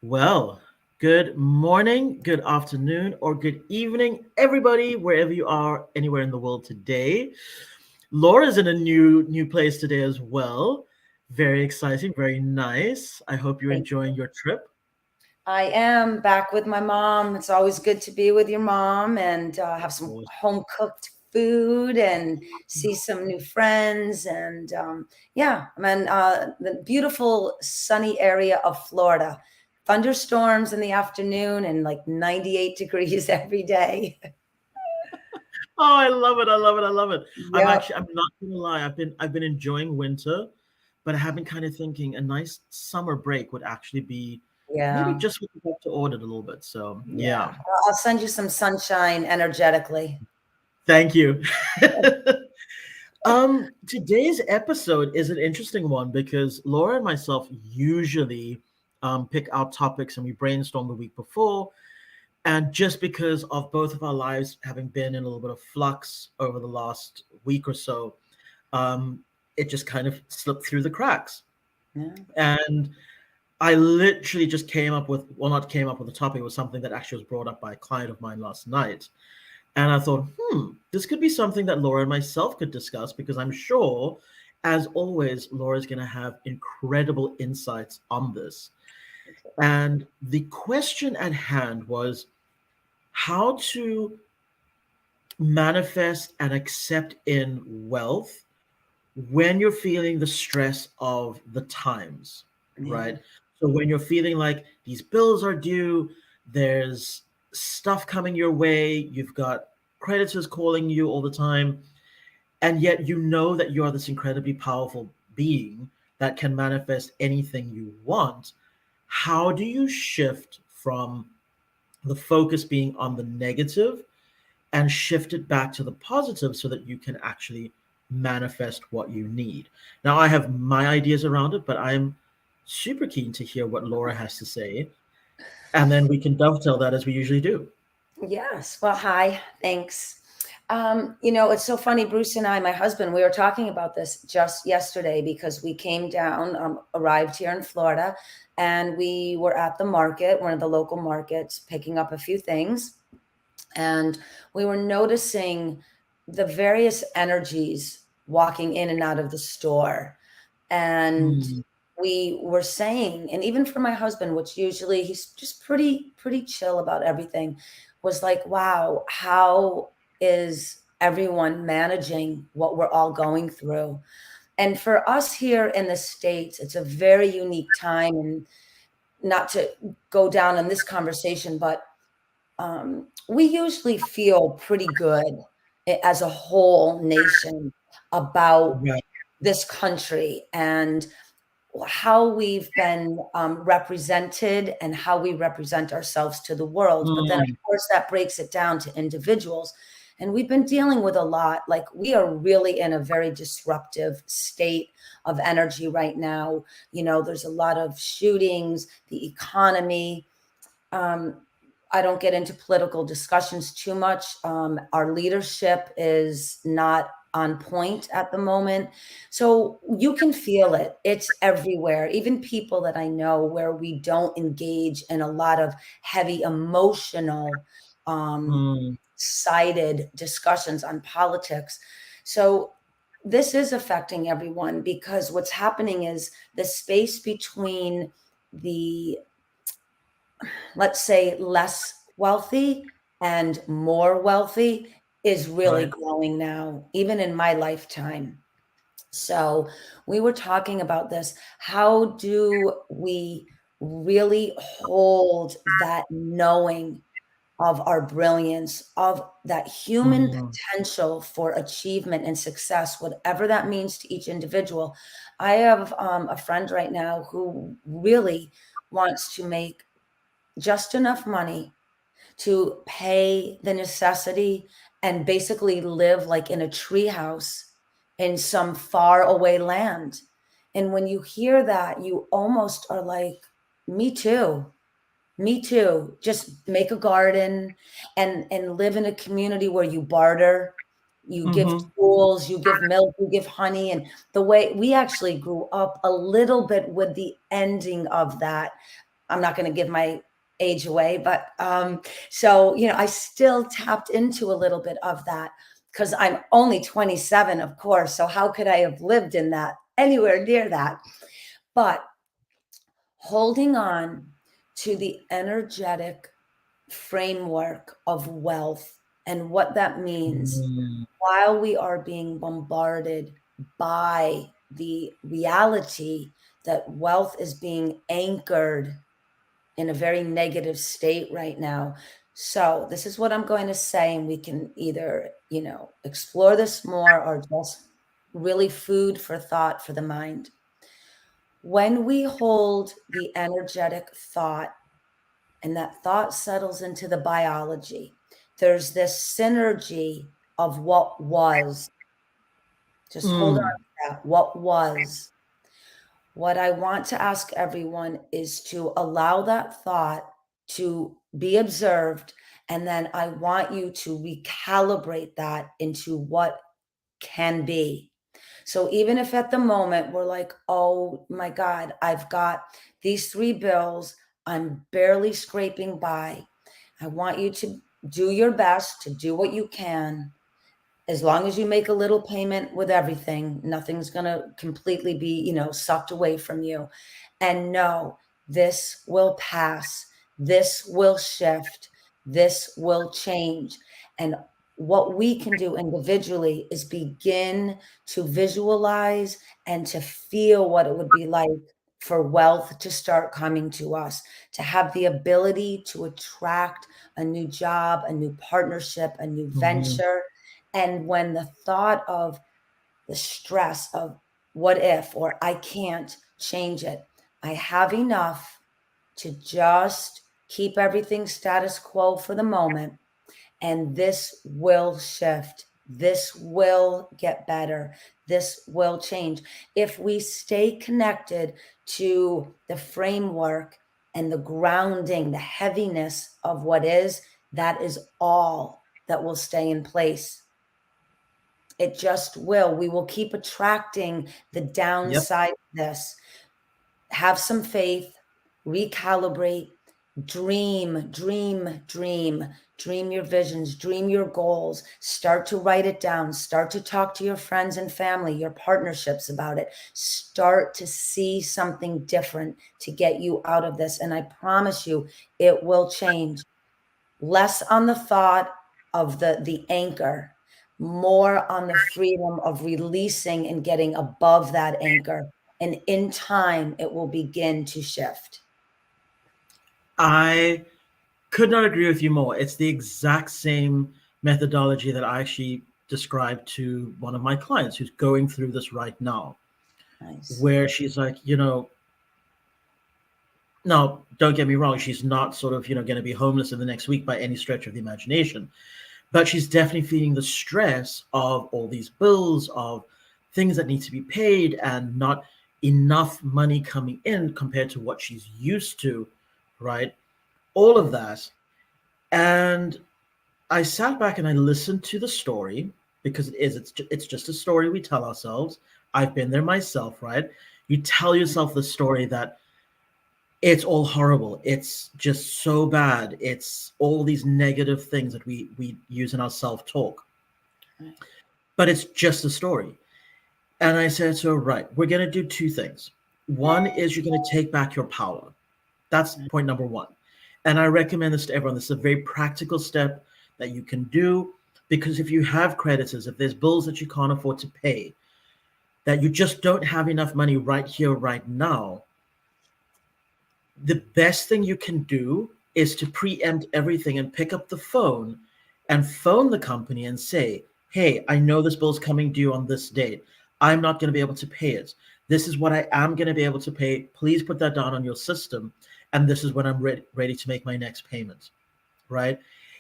Well, good morning, good afternoon, or good evening, everybody, wherever you are, anywhere in the world today. Laura's in a new place today as well. Very exciting, very nice. I hope you're Thank enjoying you. your trip. I am back with my mom. It's always good to be with your mom and have some Always. home cooked food and see some new friends. And yeah, I'm in the beautiful sunny area of Florida. Thunderstorms in the afternoon and like 98 degrees every day. Oh, I love it. I love it. I love it. Yep. I'm not gonna lie, I've been enjoying winter, but I have been kind of thinking a nice summer break would actually be maybe Yeah. just what we have to order a little bit. So Yeah. yeah. I'll send you some sunshine energetically. Thank you. Today's episode is an interesting one because Laura and myself usually pick out topics and we brainstorm the week before. And just because of both of our lives having been in a little bit of flux over the last week or so, um, it just kind of slipped through the cracks. Yeah. And I literally just came up with, well, not came up with a topic, it was something that actually was brought up by a client of mine last night. And I thought, this could be something that Laura and myself could discuss because I'm sure, as always, Laura's going to have incredible insights on this. And the question at hand was how to manifest and accept in wealth when you're feeling the stress of the times, Yeah. right? So when you're feeling like these bills are due, there's stuff coming your way, you've got creditors calling you all the time, and yet you know that you are this incredibly powerful being that can manifest anything you want. How do you shift from the focus being on the negative and shift it back to the positive so that you can actually manifest what you need? Now, I have my ideas around it, but I'm super keen to hear what Laura has to say. And then we can dovetail that as we usually do. Yes. Well, hi. Thanks. It's so funny. Bruce and I, my husband, we were talking about this just yesterday because we came down, arrived here in Florida, and we were at the market, one of the local markets, picking up a few things. And we were noticing the various energies walking in and out of the store. And Mm, we were saying, and even for my husband, which usually he's just pretty chill about everything, was like, wow, how is everyone managing what we're all going through? And for us here in the States, it's a very unique time. And not to go down in this conversation, but we usually feel pretty good as a whole nation about right. this country and how we've been represented and how we represent ourselves to the world. But then, of Mm, course, that breaks it down to individuals. And we've been dealing with a lot. Like, we are really in a very disruptive state of energy right now. There's a lot of shootings, the economy. Um, I don't get into political discussions too much. Our leadership is not on point at the moment. So you can feel it. It's everywhere. Even people that I know where we don't engage in a lot of heavy emotional mm, sided discussions on politics. So this is affecting everyone because what's happening is the space between the, let's say, less wealthy and more wealthy is really right. growing now, even in my lifetime. So we were talking about this. How do we really hold that knowing of our brilliance, of that human Mm, potential for achievement and success, whatever that means to each individual? I have a friend right now who really wants to make just enough money to pay the necessity and basically live like in a treehouse in some far away land. And when you hear that, you almost are like, me too. Me too. Just make a garden and live in a community where you barter, you give mm-hmm. tools, you give milk, you give honey. And the way we actually grew up a little bit with the ending of that, I'm not going to give my age away, but so, I still tapped into a little bit of that because I'm only 27, of course. So how could I have lived in that anywhere near that? But holding on to the energetic framework of wealth and what that means Mm, while we are being bombarded by the reality that wealth is being anchored in a very negative state right now. So, this is what I'm going to say, and we can either, explore this more or just really food for thought for the mind. When we hold the energetic thought and that thought settles into the biology, there's this synergy of what was. Just hold on mm, to that. What was. What I want to ask everyone is to allow that thought to be observed. And then I want you to recalibrate that into what can be. So even if at the moment we're like, oh my God, I've got these 3 bills, I'm barely scraping by. I want you to do your best to do what you can. As long as you make a little payment with everything, nothing's going to completely be, sucked away from you. And no, this will pass. This will shift. This will change. And what we can do individually is begin to visualize and to feel what it would be like for wealth to start coming to us, to have the ability to attract a new job, a new partnership, a new mhm, venture. And when the thought of the stress of what if, or I can't change it, I have enough to just keep everything status quo for the moment, and this will shift. This will get better. This will change. If we stay connected to the framework and the grounding, the heaviness of what is, that is all that will stay in place. It just will. We will keep attracting the yep. downside of this. Have some faith, recalibrate, dream, dream, dream, dream your visions, dream your goals, start to write it down, start to talk to your friends and family, your partnerships about it, start to see something different to get you out of this. And I promise you, it will change. Less on the thought of the anchor, more on the freedom of releasing and getting above that anchor. And in time, it will begin to shift. I could not agree with you more. It's the exact same methodology that I actually described to one of my clients who's going through this right now, Nice. where she's like, now don't get me wrong, she's not sort of, going to be homeless in the next week by any stretch of the imagination, but she's definitely feeling the stress of all these bills, of things that need to be paid, and not enough money coming in compared to what she's used to, right? All of Right. that. And I sat back and I listened to the story, because it's just a story we tell ourselves. I've been there myself, right? You tell yourself the story that it's all horrible. It's just so bad. It's all these negative things that we use in our self-talk. Right. But it's just a story. And I said to her, right, we're going to do two things. One is you're going to take back your power. That's Right. point number one. And I recommend this to everyone. This is a very practical step that you can do, because if you have creditors, if there's bills that you can't afford to pay, that you just don't have enough money right here, right now, the best thing you can do is to preempt everything and pick up the phone and phone the company and say, hey, I know this bill's coming due on this date. I'm not going to be able to pay it. This is what I am going to be able to pay. Please put that down on your system. And this is when I'm ready to make my next payment, right?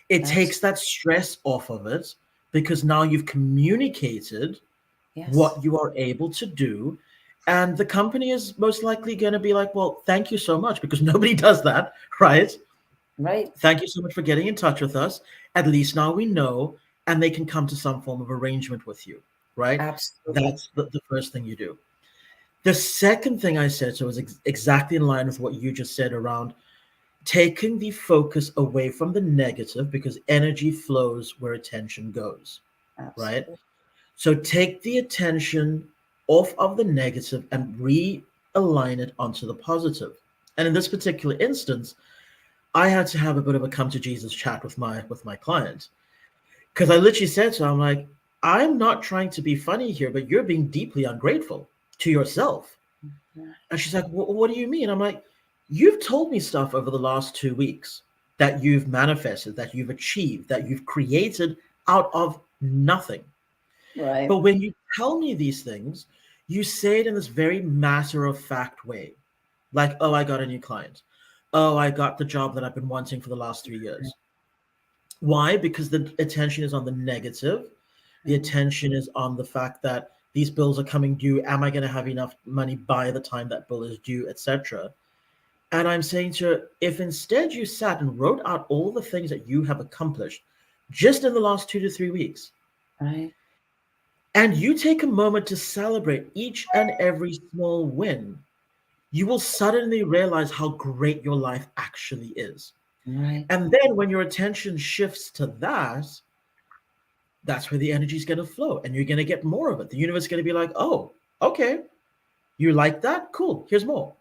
It Abs- takes that stress off of it, because now you've communicated yes. what you are able to do. And the company is most likely going to be like, well, thank you so much, because nobody does that, right? Right. Thank you so much for getting in touch with us. At least now we know, and they can come to some form of arrangement with you, right? Absolutely. That's the first thing you do. The second thing I said, so was exactly in line with what you just said around taking the focus away from the negative, because energy flows where attention goes, right? Absolutely. So take the attention off of the negative and realign it onto the positive. And in this particular instance, I had to have a bit of a come to Jesus chat with my client, because I literally said to her, I'm like, I'm not trying to be funny here, but you're being deeply ungrateful to yourself. Yeah. And she's like, what do you mean? I'm like, you've told me stuff over the last 2 weeks that you've manifested, that you've achieved, that you've created out of nothing. Right. But when you tell me these things, you say it in this very matter of fact way. Like, oh, I got a new client. Oh, I got the job that I've been wanting for the last 3 years. Why? Because the attention is on the negative. The Mhm. attention is on the fact that these bills are coming due. Am I going to have enough money by the time that bill is due, etc.? And I'm saying to her, if instead you sat and wrote out all the things that you have accomplished just in the last 2 to 3 weeks, Right. and you take a moment to celebrate each and every small win, you will suddenly realize how great your life actually is. Right. And then when your attention shifts to that, that's where the energy is going to flow and you're going to get more of it. The universe is going to be like, oh, okay, you like that? Cool, here's more.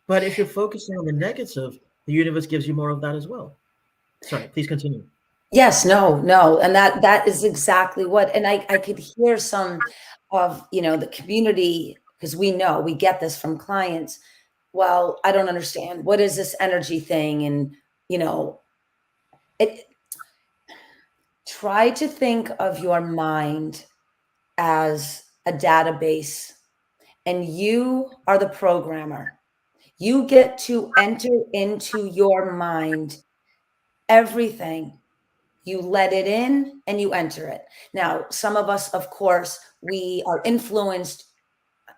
But if you're focusing on the negative, the universe gives you more of that as well. Sorry, please continue. Yes, no, no, and that is exactly what, and I could hear some of, the community, because we know, we get this from clients. "Well, I don't understand. What is this energy thing?" And, you know, it try to think of your mind as a database, and you are the programmer. You get to enter into your mind everything. You let it in and you enter it. Now, some of us, of course, we are influenced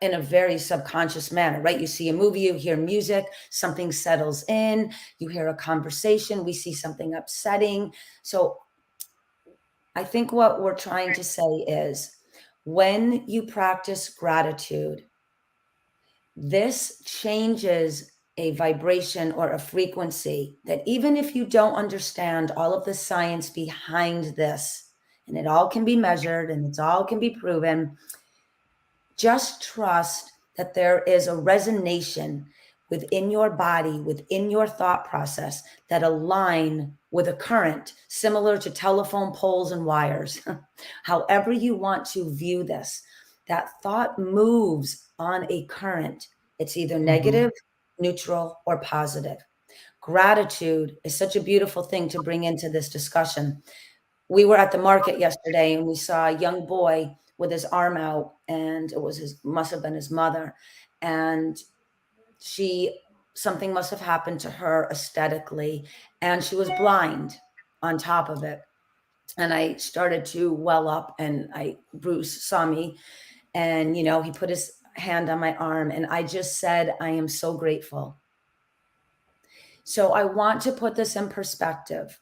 in a very subconscious manner, right? You see a movie, you hear music, something settles in, you hear a conversation, we see something upsetting. So I think what we're trying to say is when you practice gratitude, this changes a vibration or a frequency that even if you don't understand all of the science behind this, and it all can be measured and it's all can be proven, just trust that there is a resonation within your body, within your thought process that align with a current similar to telephone poles and wires. However you want to view this, that thought moves on a current. It's either Mm-hmm. negative, neutral, or positive. Gratitude is such a beautiful thing to bring into this discussion. We were at the market yesterday and we saw a young boy with his arm out, and it was his, must have been his mother, and she, something must have happened to her aesthetically, and she was blind on top of it. And I started to well up, and Bruce saw me, and he put his hand on my arm, and I just said, I am so grateful. So I want to put this in perspective.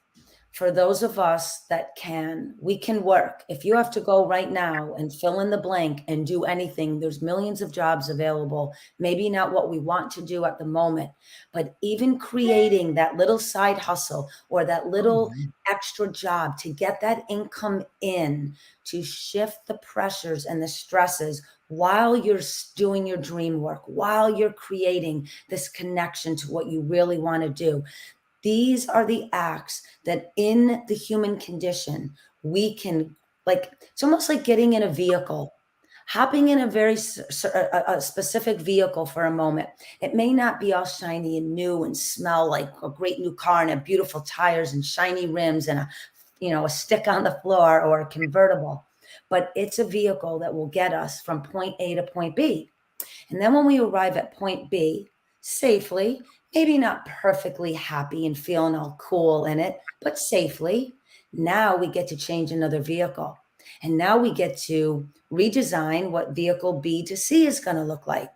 For those of us that can, we can work. If you have to go right now and fill in the blank and do anything, there's millions of jobs available. Maybe not what we want to do at the moment, but even creating that little side hustle or that Oh, little yeah. extra job to get that income in, to shift the pressures and the stresses while you're doing your dream work, while you're creating this connection to what you really want to do. These are the acts that in the human condition, we can, like, it's almost like getting in a vehicle, hopping in a very a specific vehicle for a moment. It may not be all shiny and new and smell like a great new car and have beautiful tires and shiny rims and a stick on the floor or a convertible, but it's a vehicle that will get us from point A to point B. And then when we arrive at point B safely, maybe not perfectly happy and feeling all cool in it, but safely, now we get to change another vehicle. And now we get to redesign what vehicle B to C is going to look like.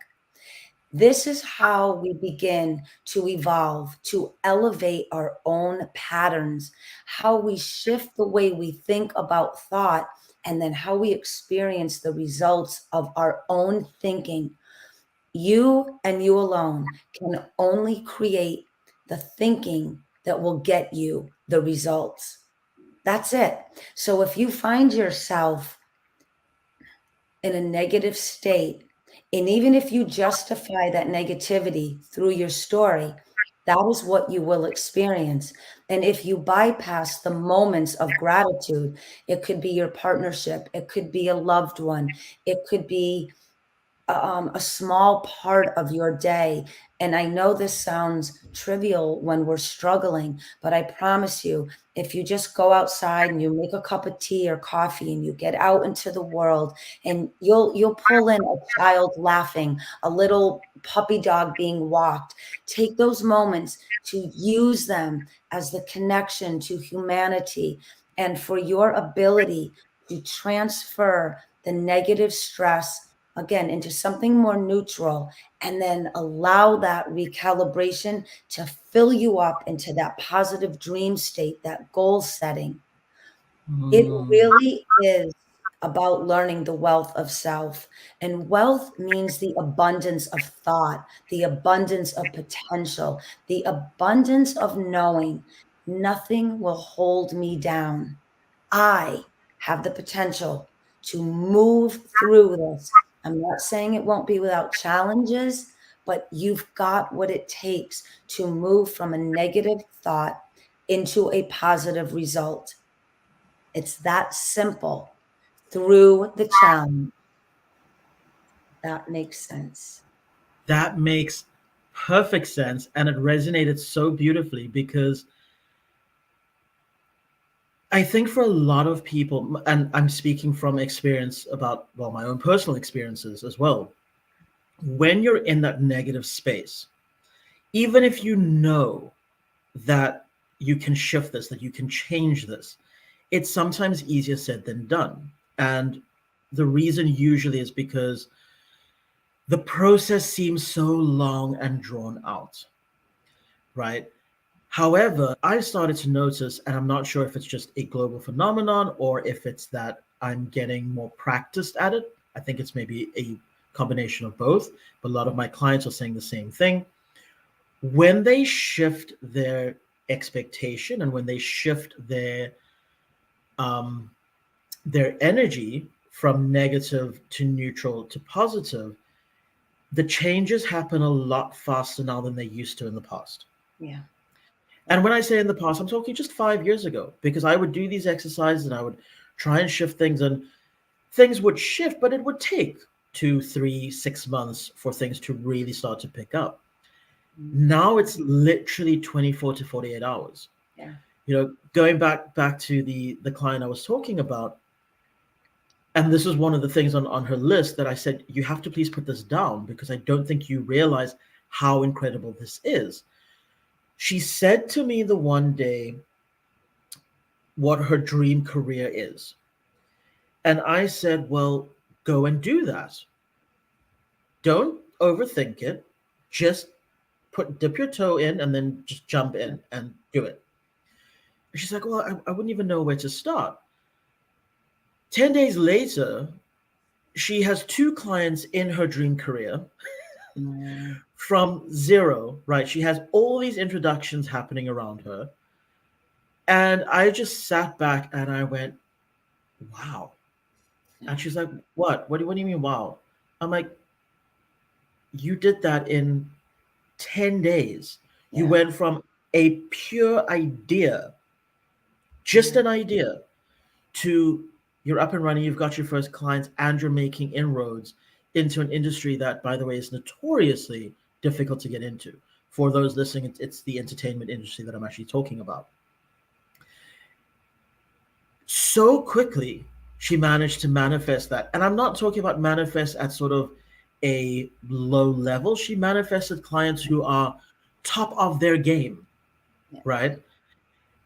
This is how we begin to evolve, to elevate our own patterns, how we shift the way we think about thought, and then how we experience the results of our own thinking. You and you alone can only create the thinking that will get you the results. That's it. So if you find yourself in a negative state, and even if you justify that negativity through your story, that is what you will experience. And if you bypass the moments of gratitude, it could be your partnership, it could be a loved one, it could be a small part of your day. And I know this sounds trivial when we're struggling, but I promise you, if you just go outside and you make a cup of tea or coffee and you get out into the world, and you'll pull in a child laughing, a little puppy dog being walked, take those moments to use them as the connection to humanity and for your ability to transfer the negative stress again into something more neutral, and then allow that recalibration to fill you up into that positive dream state, that goal setting. It Mm. really is about learning the wealth of self. And wealth means the abundance of thought, the abundance of potential, the abundance of knowing nothing will hold me down. I have the potential to move through this. I'm not saying it won't be without challenges, but you've got what it takes to move from a negative thought into a positive result. It's that simple through the challenge. That makes sense. That makes perfect sense. And it resonated so beautifully because I think for a lot of people, and I'm speaking from experience about, well, my own personal experiences as well, when you're in that negative space, even if you know that you can shift this, that you can change this, it's sometimes easier said than done. And the reason usually is because the process seems so long and drawn out, right? However, I started to notice, and I'm not sure if it's just a global phenomenon or if it's that I'm getting more practiced at it. I think it's maybe a combination of both, but a lot of my clients are saying the same thing. When they shift their expectation and when they shift um, their energy from negative to neutral to positive, the changes happen a lot faster now than they used to in the past. Yeah. And when I say in the past, I'm talking just 5 years ago, because I would do these exercises and I would try and shift things, and things would shift, but it would take 2, 3, 6 months for things to really start to pick up. Mm. Now it's literally 24 to 48 hours. Yeah. Going back to the client I was talking about, and this is one of the things on her list that I said, you have to please put this down because I don't think you realize how incredible this is. She said to me the one day what her dream career is. And I said, well, go and do that. Don't overthink it. Just dip your toe in and then just jump in and do it. And she's like, well, I wouldn't even know where to start. 10 days later, she has 2 clients in her dream career Mm. from zero, right? She has all these introductions happening around her. And I just sat back and I went, wow. And Yeah. she's like, what do you mean, wow? I'm like, you did that in 10 days. You Yeah. went from a pure idea, just Yeah. an idea, to you're up and running, you've got your first clients, and you're making inroads into an industry that, by the way, is notoriously difficult to get into. For those listening, it's the entertainment industry that I'm actually talking about. So quickly, she managed to manifest that. And I'm not talking about manifest at sort of a low level. She manifested clients who are top of their game, Yeah. right?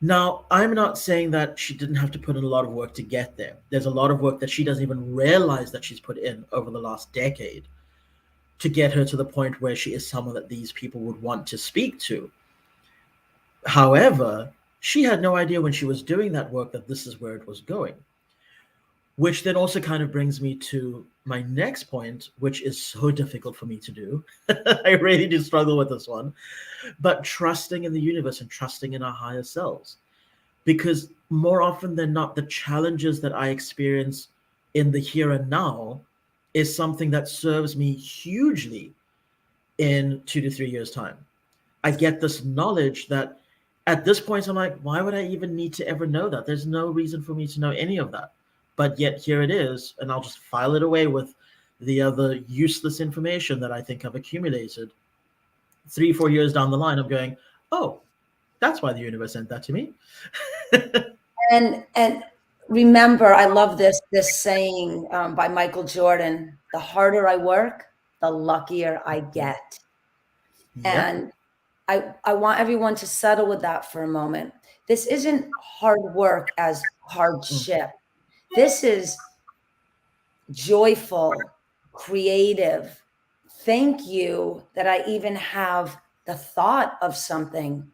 Now, I'm not saying that she didn't have to put in a lot of work to get there. There's a lot of work that she doesn't even realize that she's put in over the last decade to get her to the point where she is someone that these people would want to speak to. However, she had no idea when she was doing that work that this is where it was going. which then also kind of brings me to my next point, which is so difficult for me to do. I really do struggle with this one, but trusting in the universe and trusting in our higher selves. Because more often than not, the challenges that I experience in the here and now is something that serves me hugely in 2 to 3 years' time. I get this knowledge that at this point I'm like, why would I even need to ever know that? There's no reason for me to know any of that. But yet here it is, and I'll just file it away with the other useless information that I think I've accumulated. 3, 4 years down the line, I'm going, oh, that's why the universe sent that to me. And remember, I love this saying by Michael Jordan: "The harder I work, the luckier I get." Yep. And I want everyone to settle with that for a moment. This isn't hard work as Mm. hardship. This is joyful, creative. Thank you that I even have the thought of something,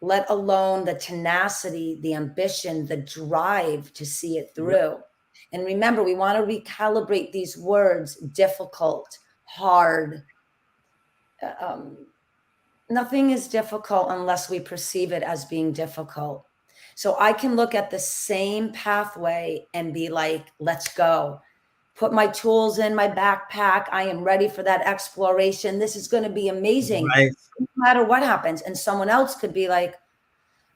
let alone the tenacity, the ambition, the drive to see it Yep. through. And remember, we want to recalibrate these words: difficult, hard. Um, Nothing is difficult unless we perceive it as being difficult. So I can look at the same pathway and be like, let's go. Put my tools in my backpack. I am ready for that exploration. This is going to be amazing, Right. no matter what happens. And someone else could be like,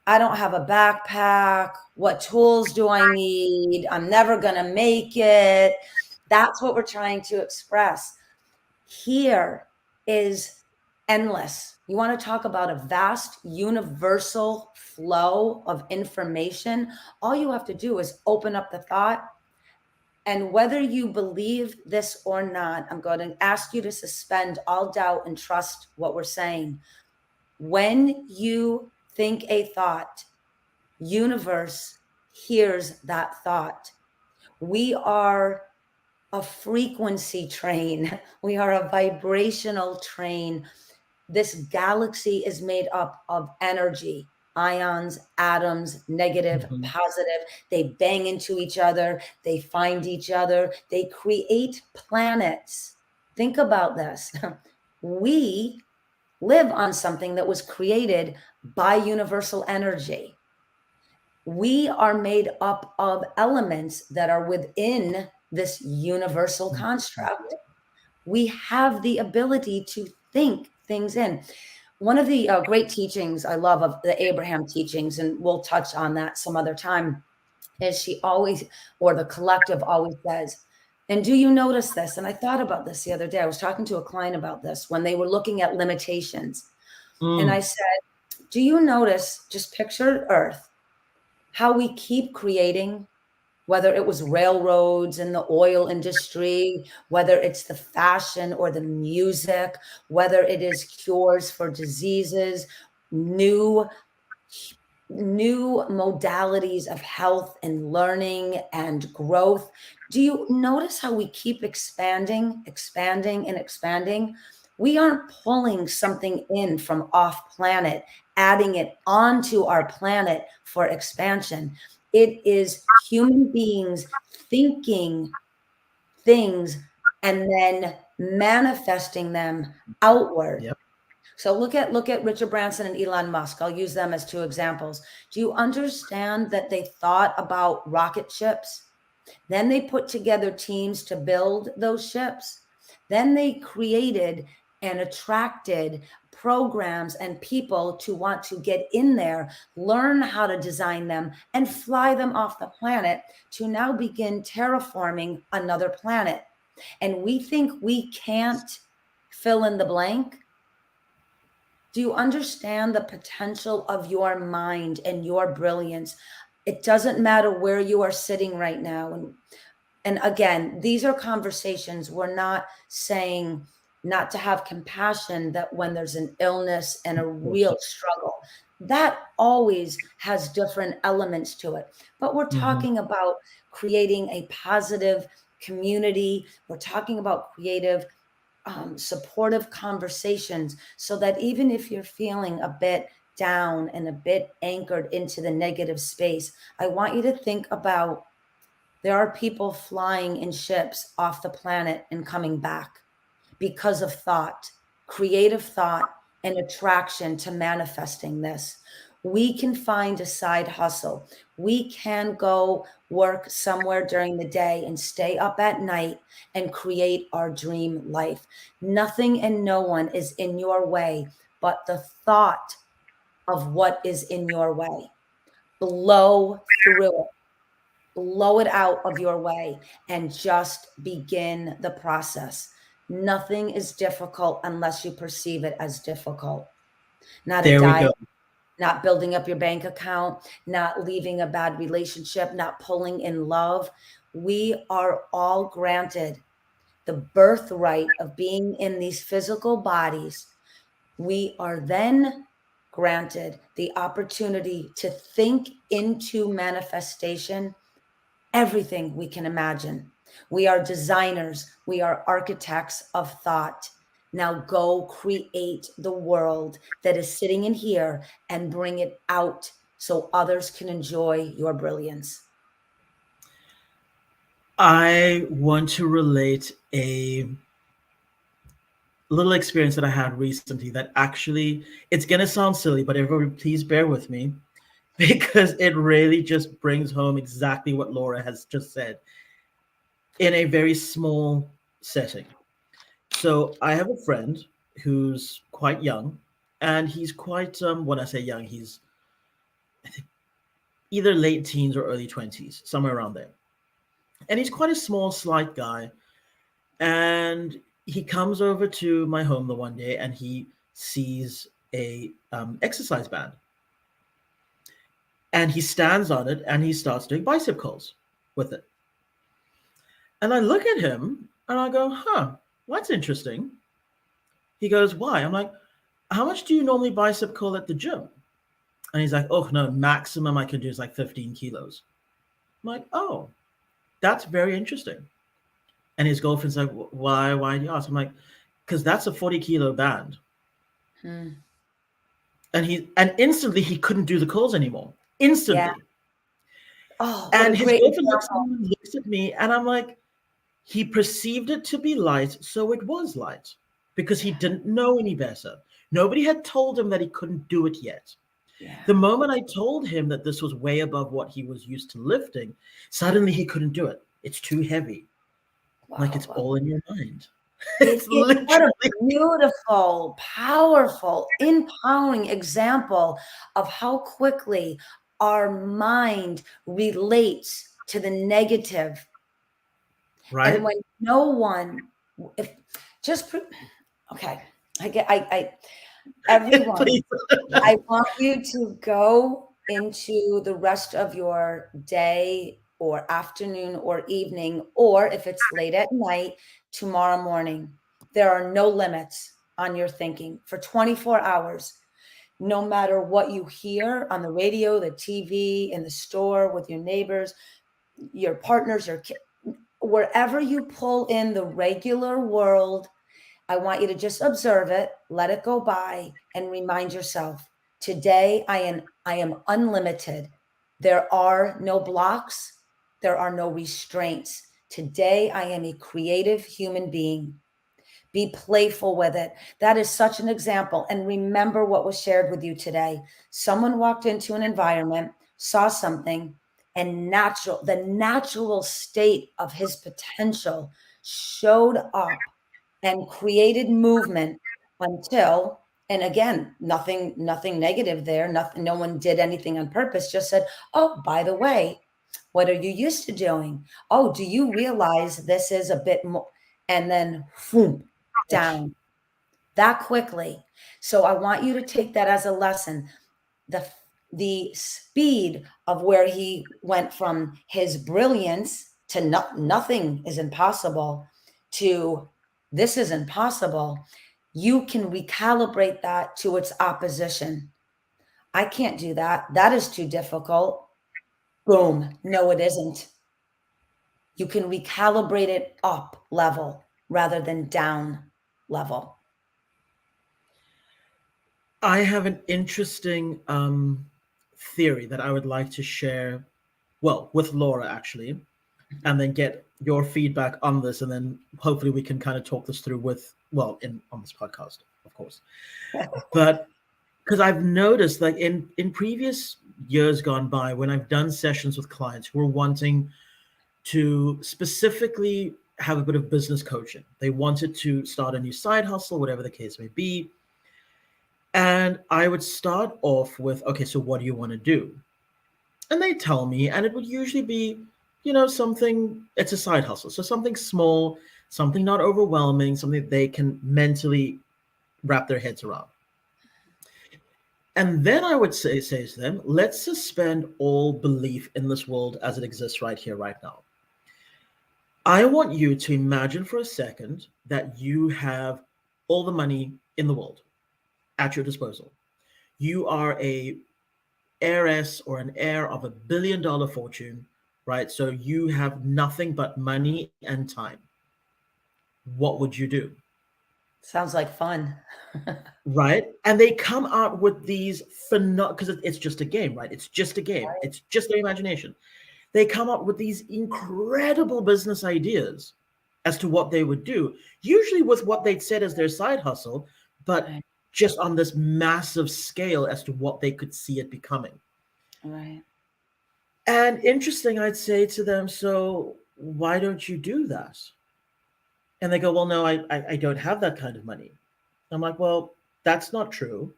I don't have a backpack. What tools do I need? I'm never going to make it. That's what we're trying to express. Here is endless. You want to talk about a vast universal flow of information? All you have to do is open up the thought. And whether you believe this or not, I'm going to ask you to suspend all doubt and trust what we're saying. When you think a thought, universe hears that thought. We are a frequency train. We are a vibrational train. This galaxy is made up of energy, ions, atoms, negative, Mhm. positive. They bang into each other, they find each other, they create planets. Think about this. We live on something that was created by universal energy. We are made up of elements that are within this universal construct. We have the ability to think things in. One of the great teachings I love of the Abraham teachings, and we'll touch on that some other time, is she always, or the collective always says, and do you notice this? And I thought about this the other day. I was talking to a client about this when they were looking at limitations. And I Mm. said, do you notice, just picture Earth, how we keep creating, whether it was railroads and the oil industry, whether it's the fashion or the music, whether it is cures for diseases, new new modalities of health and learning and growth. Do you notice how we keep expanding, expanding, and expanding? We aren't pulling something in from off planet, adding it onto our planet for expansion. It is human beings thinking things and then manifesting them outward. Yep. So look at Richard Branson and Elon Musk. I'll use them as two examples. Do you understand that they thought about rocket ships? Then they put together teams to build those ships. Then they created and attracted programs and people to want to get in there, learn how to design them, and fly them off the planet to now begin terraforming another planet. And we think we can't fill in the blank. Do you understand the potential of your mind and your brilliance? It doesn't matter where you are sitting right now. And again, these are conversations. We're not saying not to have compassion that when there's an illness and a real struggle, that always has different elements to it. But we're Mhm. talking about creating a positive community. We're talking about creative supportive conversations so that even if you're feeling a bit down and a bit anchored into the negative space, I want you to think about There are people flying in ships off the planet and coming back because of thought, creative thought, and attraction to manifesting this. We can find a side hustle. We can go work somewhere during the day and stay up at night and create our dream life. Nothing and no one is in your way but the thought of what is in your way. Blow through it, blow it out of your way, and just begin the process. Nothing is difficult unless you perceive it as difficult. Not a There we diet, go. not building up your bank account, not leaving a bad relationship, not pulling in love. We are all granted the birthright of being in these physical bodies. We are then granted the opportunity to think into manifestation everything we can imagine. We are designers, we are architects of thought. Now go create the world that is sitting in here and bring it out so others can enjoy your brilliance. I want to relate a little experience that I had recently that actually, it's going to sound silly, but everybody please bear with me because it really just brings home exactly what Laura has just said in a very small setting. So I have a friend who's quite young, and he's quite, when I say young, he's either late teens or early 20s, somewhere around there. And he's quite a small, slight guy. And he comes over to my home the one day and he sees a exercise band. And he stands on it and he starts doing bicep curls with it. And I look at him and I go, huh, that's interesting. He goes, why? I'm like, how much do you normally bicep curl at the gym? And he's like, oh, no, maximum I can do is like 15 kilos. I'm like, oh, that's very interesting. And his girlfriend's like, why do you ask? I'm like, because that's a 40-kilo band. Hmm. And instantly he couldn't do the curls anymore. Yeah. Instantly. Oh, what a And his great girlfriend example. looks at me and I'm like, he perceived it to be light, so it was light. Because he Yeah. didn't know any better. Nobody had told him that he couldn't do it yet. Yeah. The moment I told him that this was way above what he was used to lifting, suddenly he couldn't do it. It's too heavy. Like Wow. it's Wow. all in your mind. It It's is what a literally beautiful, powerful, empowering example of how quickly our mind relates to the negative. And right. when no one, if just, okay, I get, everyone, Please. I want you to go into the rest of your day or afternoon or evening, or if it's late at night, tomorrow morning. There are no limits on your thinking for 24 hours. No matter what you hear on the radio, the TV, in the store, with your neighbors, your partners, your kids, wherever you pull in the regular world, I want you to just observe it, let it go by, and remind yourself, today I am unlimited. There are no blocks, there are no restraints. Today I am a creative human being. Be playful with it. That is such an example. And remember what was shared with you today. Someone walked into an environment, saw something, and the natural state of his potential showed up and created movement until, and again, nothing negative there, nothing, no one did anything on purpose, just said, oh, by the way, what are you used to doing? Oh, do you realize this is a bit more? And then boom, down that quickly. So I want you to take that as a lesson. The speed of where he went from his brilliance to nothing is impossible to this is impossible. You can recalibrate that to its opposition. I can't do that. That is too difficult. Boom. No, it isn't. You can recalibrate it up level rather than down level. I have an interesting theory that I would like to share, well, with Laura actually. and then get your feedback on this, and then hopefully we can kind of talk this through with, well, in on this podcast, of course. But because I've noticed, like in previous years gone by, when I've done sessions with clients who are wanting to specifically have a bit of business coaching, they wanted to start a new side hustle, whatever the case may be, and I would start off with, okay, so what do you want to do? And they tell me, and it would usually be, something, it's a side hustle. So something small, something not overwhelming, something they can mentally wrap their heads around. And then I would say to them, let's suspend all belief in this world as it exists right here, right now. I want you to imagine for a second that you have all the money in the world at your disposal. You are a heiress or an heir of $1 billion fortune, right? So you have nothing but money and time. What would you do? Sounds like fun. Right? And they come out with these phenomenal, because it's just a game, right? It's just a game. It's just their imagination. They come up with these incredible business ideas as to what they would do, usually with what they'd said as their side hustle, but Right. just on this massive scale as to what they could see it becoming. Right. And interesting, I'd say to them, so why don't you do that? And they go, well, no, I don't have that kind of money. I'm like, well, that's not true.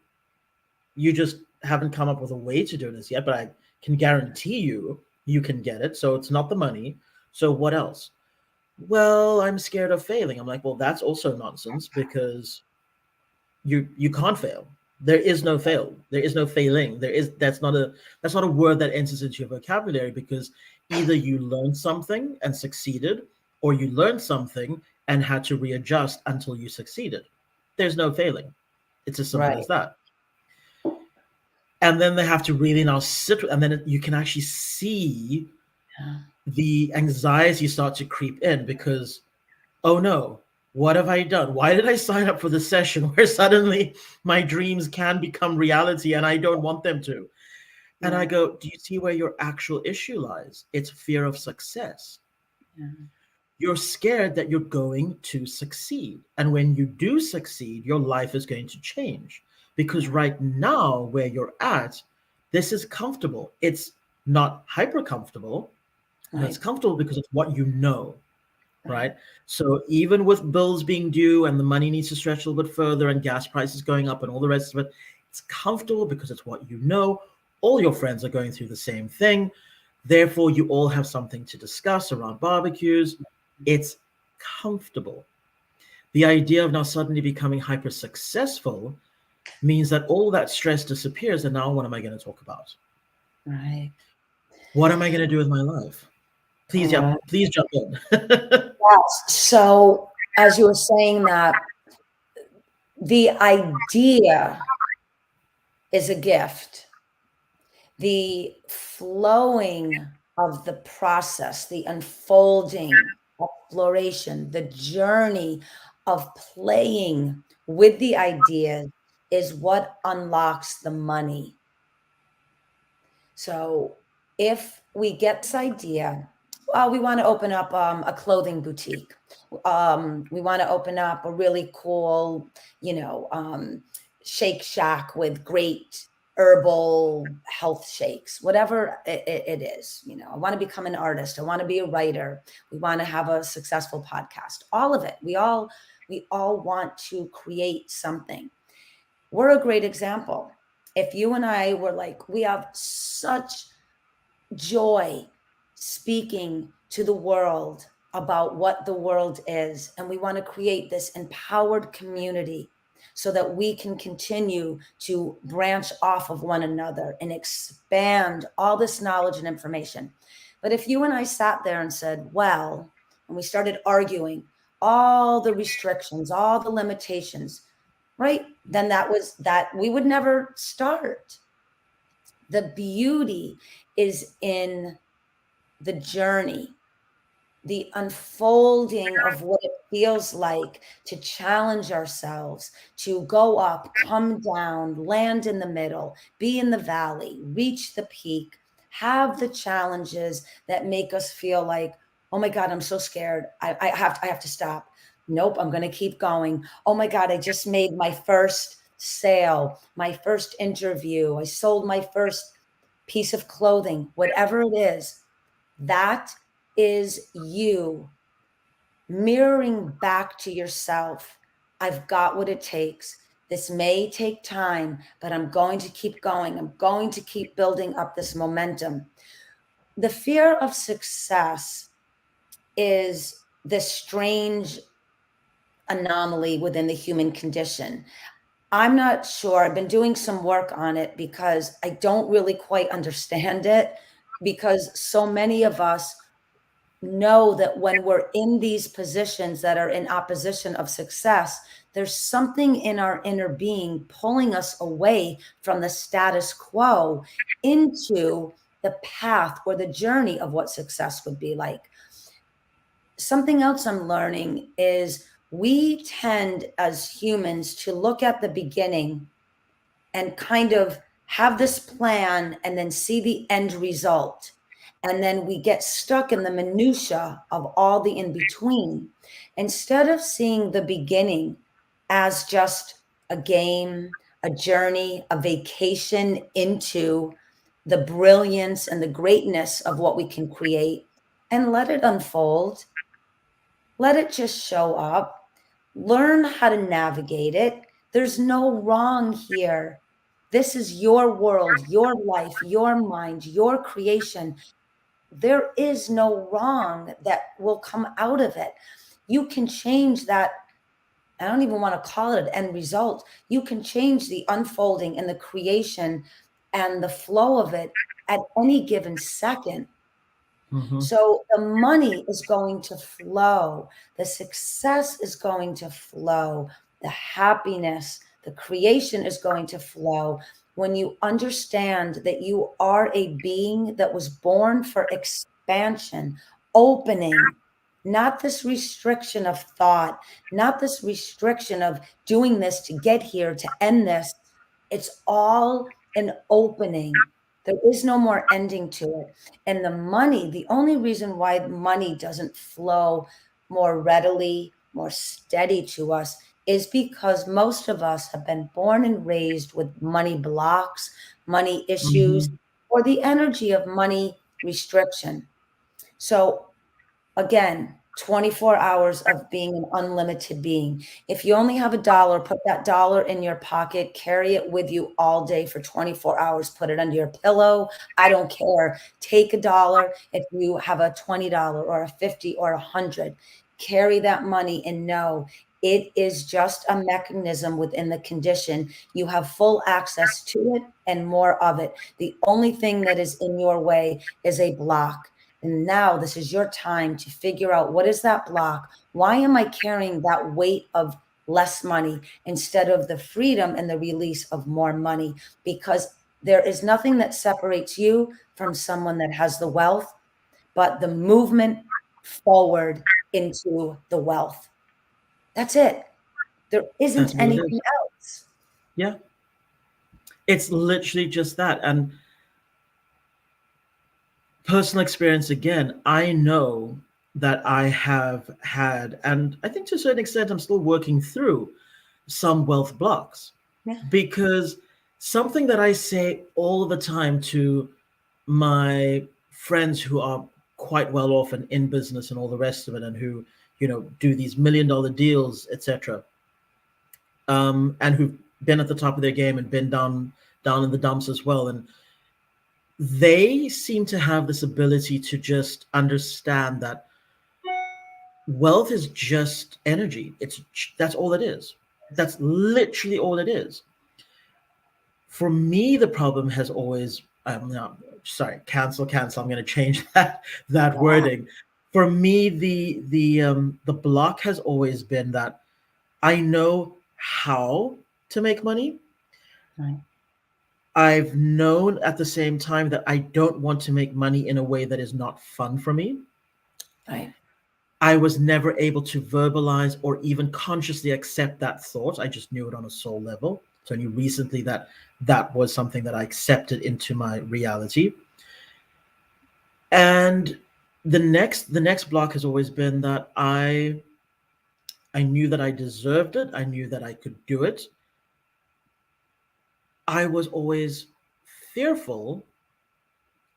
You just haven't come up with a way to do this yet, but I can guarantee you can get it. So it's not the money. So what else? Well, I'm scared of failing. I'm like, well, that's also nonsense, because you can't fail. There is no fail. There is no failing. That's not a word that enters into your vocabulary, because either you learned something and succeeded, or you learned something and had to readjust until you succeeded. There's no failing. It's as simple Right. as that. And then they have to really now sit, and then you can actually see Yeah. the anxiety start to creep in, because, oh no, what have I done? Why did I sign up for the session where suddenly my dreams can become reality and I don't want them to? And I Right. go, do you see where your actual issue lies? It's fear of success. Yeah. You're scared that you're going to succeed. And when you do succeed, your life is going to change. Because Yeah. right now, where you're at, this is comfortable. It's not hyper comfortable. It's Right. comfortable because it's what you know, Right. right? So even with bills being due and the money needs to stretch a little bit further and gas prices going up and all the rest of it, it's comfortable because it's what you know. All your friends are going through the same thing. Therefore, you all have something to discuss around barbecues. It's comfortable. The idea of now suddenly becoming hyper successful means that all that stress disappears. And now, what am I going to talk about? Right. What am I going to do with my life? Please, yeah, Right. please jump in. Yes. So as you were saying that, the idea is a gift. The flowing of the process, the unfolding, exploration, the journey of playing with the ideas is what unlocks the money. So if we get this idea, we want to open up a clothing boutique. We want to open up a really cool, Shake Shack with great herbal health shakes, whatever it is. I want to become an artist. I want to be a writer. We want to have a successful podcast. All of it. We all want to create something. We're a great example. If you and I were like, we have such joy speaking to the world about what the world is, and we want to create this empowered community so that we can continue to branch off of one another and expand all this knowledge and information. But if you and I sat there and said, well, and we started arguing all the restrictions, all the limitations, right? Then that we would never start. The beauty is in the journey, the unfolding of what it feels like to challenge ourselves, to go up, come down, land in the middle, be in the valley, reach the peak, have the challenges that make us feel like, Oh my God, I'm so scared. I have to stop. Nope, I'm going to keep going. Oh my God, I just made my first sale, my first interview. I sold my first piece of clothing, whatever it is. That is you mirroring back to yourself. I've got what it takes. This may take time, but I'm going to keep going. I'm going to keep building up this momentum. The fear of success is this strange anomaly within the human condition. I'm not sure. I've been doing some work on it because I don't really quite understand it, because so many of us know that when we're in these positions that are in opposition of success, there's something in our inner being pulling us away from the status quo into the path or the journey of what success would be like. Something else I'm learning is we tend as humans to look at the beginning and kind of have this plan and then see the end result. And then we get stuck in the minutia of all the in between. Instead of seeing the beginning as just a game, a journey, a vacation into the brilliance and the greatness of what we can create, and let it unfold, let it just show up, learn how to navigate it. There's no wrong here. This is your world, your life, your mind, your creation. There is no wrong that will come out of it. You can change that. I don't even want to call it an end result. You can change the unfolding and the creation and the flow of it at any given second. Mm-hmm. So the money is going to flow, the success is going to flow, the happiness, the creation is going to flow when you understand that you are a being that was born for expansion, opening, not this restriction of thought, not this restriction of doing this to get here, to end this. It's all an opening. There is no more ending to it. And the money, the only reason why money doesn't flow more readily, more steady to us is because most of us have been born and raised with money blocks, money issues, Mm-hmm. or the energy of money restriction. So again, 24 hours of being an unlimited being. If you only have a dollar, put that dollar in your pocket, carry it with you all day for 24 hours, put it under your pillow. I don't care. Take a dollar if you have a $20 or a 50 or a 100. Carry that money and know it is just a mechanism within the condition. You have full access to it and more of it. The only thing that is in your way is a block. And now this is your time to figure out, what is that block? Why am I carrying that weight of less money instead of the freedom and the release of more money? Because there is nothing that separates you from someone that has the wealth, but the movement forward into the wealth. That's it. There That's isn't what it anything is. else. Yeah, it's literally just that. And personal experience again, I know that I have had, and I think to a certain extent, I'm still working through some wealth blocks, Yeah. because something that I say all the time to my friends who are quite well off and in business and all the rest of it, and who, do these $1 million deals, etc., and who've been at the top of their game and been down in the dumps as well, and they seem to have this ability to just understand that wealth is just energy. That's all it is. That's literally all it is. For me, the problem has always, no, sorry, cancel. I'm going to change that Yeah. wording. For me, the block has always been that I know how to make money. Right. I've known at the same time that I don't want to make money in a way that is not fun for me. Right. I was never able to verbalize or even consciously accept that thought. I just knew it on a soul level. So I knew recently that that was something that I accepted into my reality. And The next block has always been that I knew that I deserved it. I knew that I could do it. I was always fearful,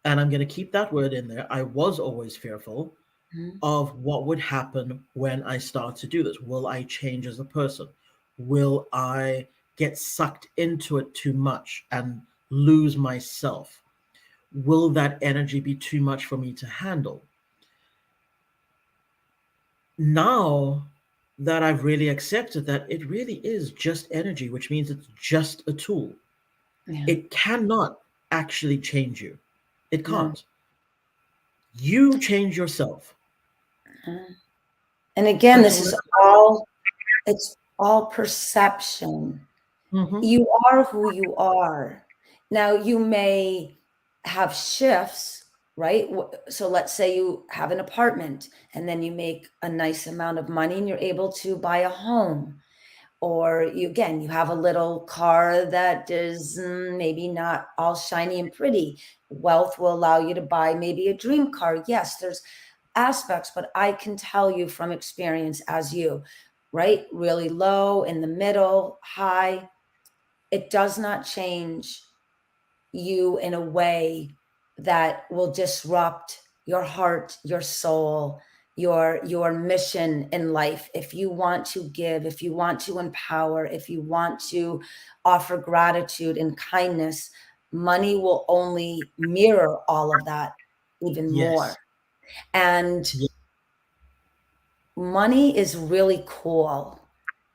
and I'm going to keep that word in there. I was always fearful Mhm. of what would happen when I start to do this. Will I change as a person? Will I get sucked into it too much and lose myself? Will that energy be too much for me to handle? Now that I've really accepted that it really is just energy, which means it's just a tool, Yeah. it cannot actually change you. It No. can't. You change yourself. And again, That's this all is it all, it's all perception. is. Mm-hmm. You are who you are. Now, you may have shifts, right? So let's say you have an apartment and then you make a nice amount of money and you're able to buy a home. Or you, again, you have a little car that is maybe not all shiny and pretty. Wealth will allow you to buy maybe a dream car. Yes, there's aspects, but I can tell you from experience as you, right? Really low, in the middle, high, it does not change you in a way that will disrupt your heart, your soul, your mission in life. If you want to give, if you want to empower, if you want to offer gratitude and kindness, money will only mirror all of that even more. Yes. And Ye- money is really cool.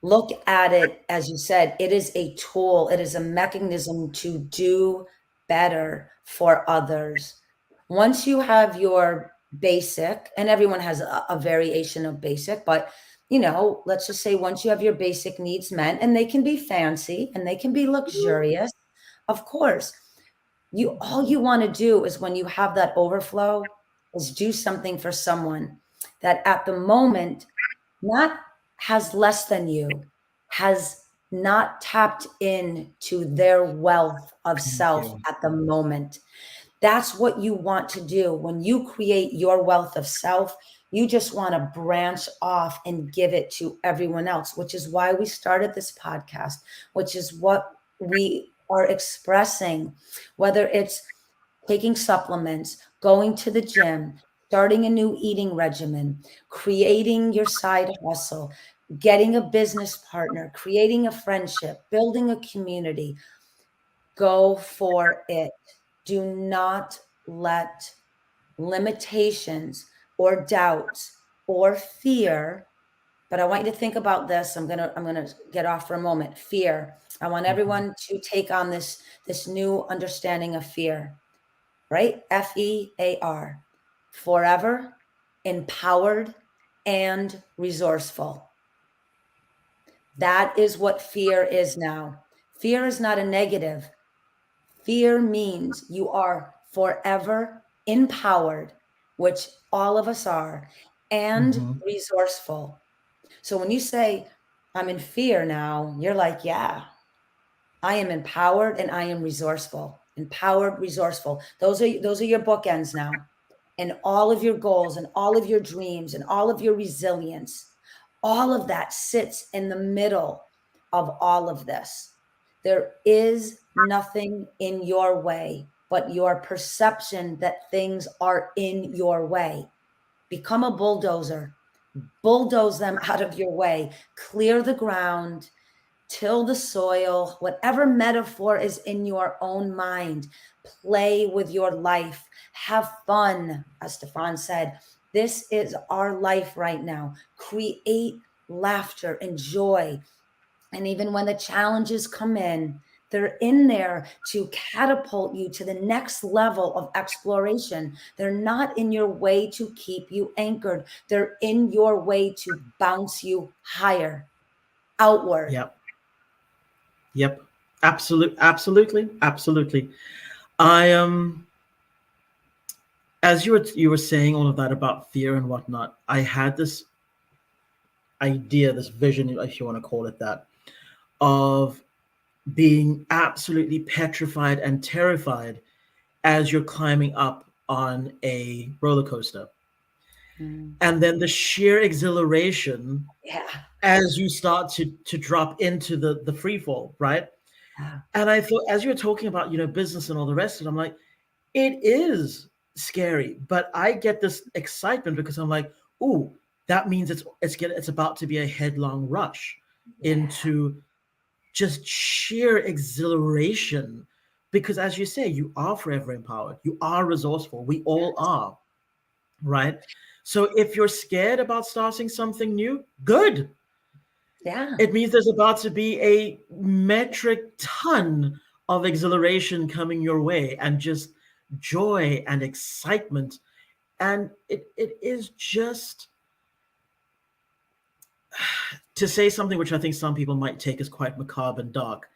Look at it, as you said, it is a tool, it is a mechanism to do better for others. Once you have your basic, and everyone has a variation of basic, but let's just say once you have your basic needs met, and they can be fancy and they can be luxurious, of course. You all you want to do is when you have that overflow is do something for someone that at the moment not has less than you, has not tapped into their wealth of Thank self you. at the moment. That's what you want to do. When you create your wealth of self, you just want to branch off and give it to everyone else, which is why we started this podcast, which is what we are expressing, whether it's taking supplements, going to the gym, starting a new eating regimen, creating your side hustle, getting a business partner, creating a friendship, building a community. Go for it. Do not let limitations or doubts or fear, but I want you to think about this. I'm going to get off for a moment. Fear. I want Mhm. everyone to take on this new understanding of fear, right? FEAR. Forever, empowered, and resourceful. That is what fear is now. Fear is not a negative. Fear means you are forever empowered, which all of us are, and Mhm. resourceful. So when you say, I'm in fear now, you're like, yeah, I am empowered and I am resourceful. Empowered, resourceful. Those are your bookends now. And all of your goals and all of your dreams and all of your resilience, all of that sits in the middle of all of this. There is nothing in your way but your perception that things are in your way. Become a bulldozer, bulldoze them out of your way, clear the ground, till the soil, whatever metaphor is in your own mind. Play with your life. Have fun, as Stefan said. This is our life right now. Create laughter and joy. And even when the challenges come in, they're in there to catapult you to the next level of exploration. They're not in your way to keep you anchored. They're in your way to bounce you higher, outward. Yep. Yep. Absolutely. Absolutely. I as you were saying all of that about fear and whatnot, I had this idea, this vision, if you want to call it that, of being absolutely petrified and terrified as you're climbing up on a roller coaster. Mm. and then the sheer exhilaration Yeah. as you start to drop into the free fall, right? Yeah. And I thought, as you were talking about, business and all the rest of it, I'm like, it is scary, but I get this excitement because I'm like, ooh, that means it's about to be a headlong rush Yeah. into just sheer exhilaration. Because as you say, you are forever empowered, you are resourceful, we all are, right? So if you're scared about starting something new, good. Yeah. It means there's about to be a metric ton of exhilaration coming your way and just joy and excitement. And it is just, to say something which I think some people might take as quite macabre and dark,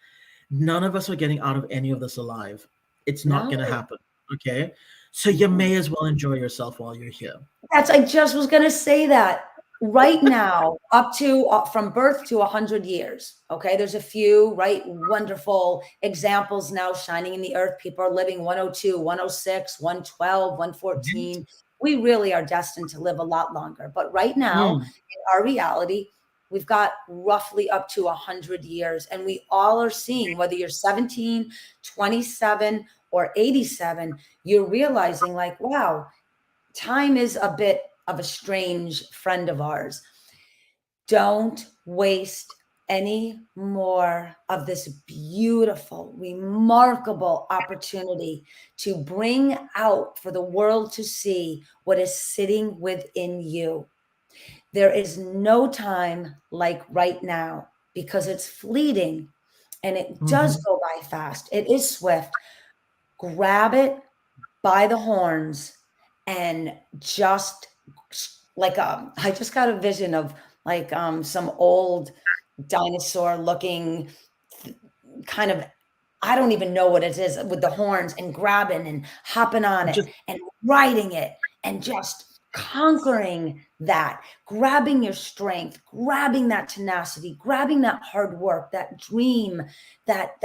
none of us are getting out of any of this alive. It's not No. going to happen. Okay. So you may as well enjoy yourself while you're here. I just was going to say that right now, up to from birth to 100 years. Okay. There's a few, right? Wonderful examples now shining in the earth. People are living 102, 106, 112, 114. We really are destined to live a lot longer. But right now, Mm, in our reality, we've got roughly up to 100 years. And we all are seeing, whether you're 17, 27, or 87, you're realizing, like, wow, time is a bit of a strange friend of ours. Don't waste any more of this beautiful, remarkable opportunity to bring out for the world to see what is sitting within you. There is no time like right now because it's fleeting and it does mhm. go by fast. It is swift. Grab it by the horns and just like I just got a vision of like some old dinosaur looking kind of, I don't even know what it is, with the horns and grabbing and hopping on it Just and riding it and just conquering that, grabbing your strength, grabbing that tenacity, grabbing that hard work, that dream, that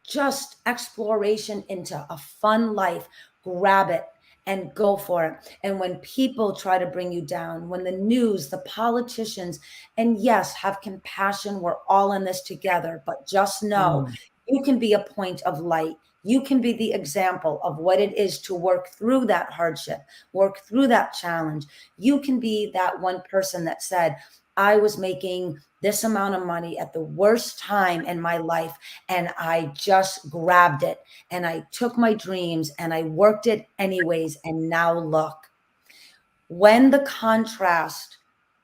just exploration into a fun life. Grab it and go for it. And when people try to bring you down, when the news, the politicians, and yes, have compassion, we're all in this together, but just know mm, you can be a point of light. You can be the example of what it is to work through that hardship, work through that challenge. You can be that one person that said, I was making this amount of money at the worst time in my life, and I just grabbed it and I took my dreams and I worked it anyways. And now look, when the contrast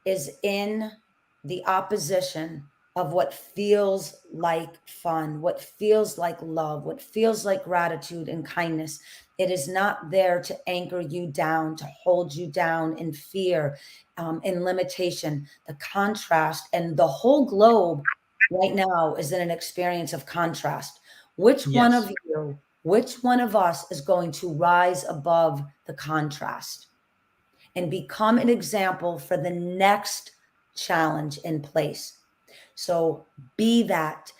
is in the opposition of what feels like fun, what feels like love, what feels like gratitude and kindness, it is not there to anchor you down, to hold you down in fear, in limitation. The contrast, and the whole globe right now is in an experience of contrast. Which one yes. of you, which one of us is going to rise above the contrast and become an example for the next challenge in place? So be that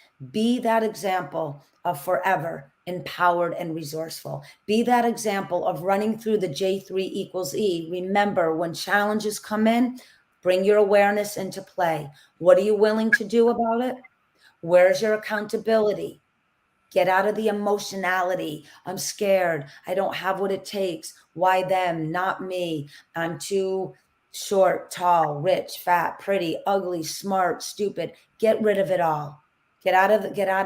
example of forever empowered and resourceful. Be that example of running through the J3 equals E. Remember, when challenges come in, bring your awareness into play. What are you willing to do about it? Where's your accountability? Get out of the emotionality. I'm scared. I don't have what it takes. Why them? Not me. I'm too short, tall, rich, fat, pretty, ugly, smart, stupid. Get rid of it all. Get out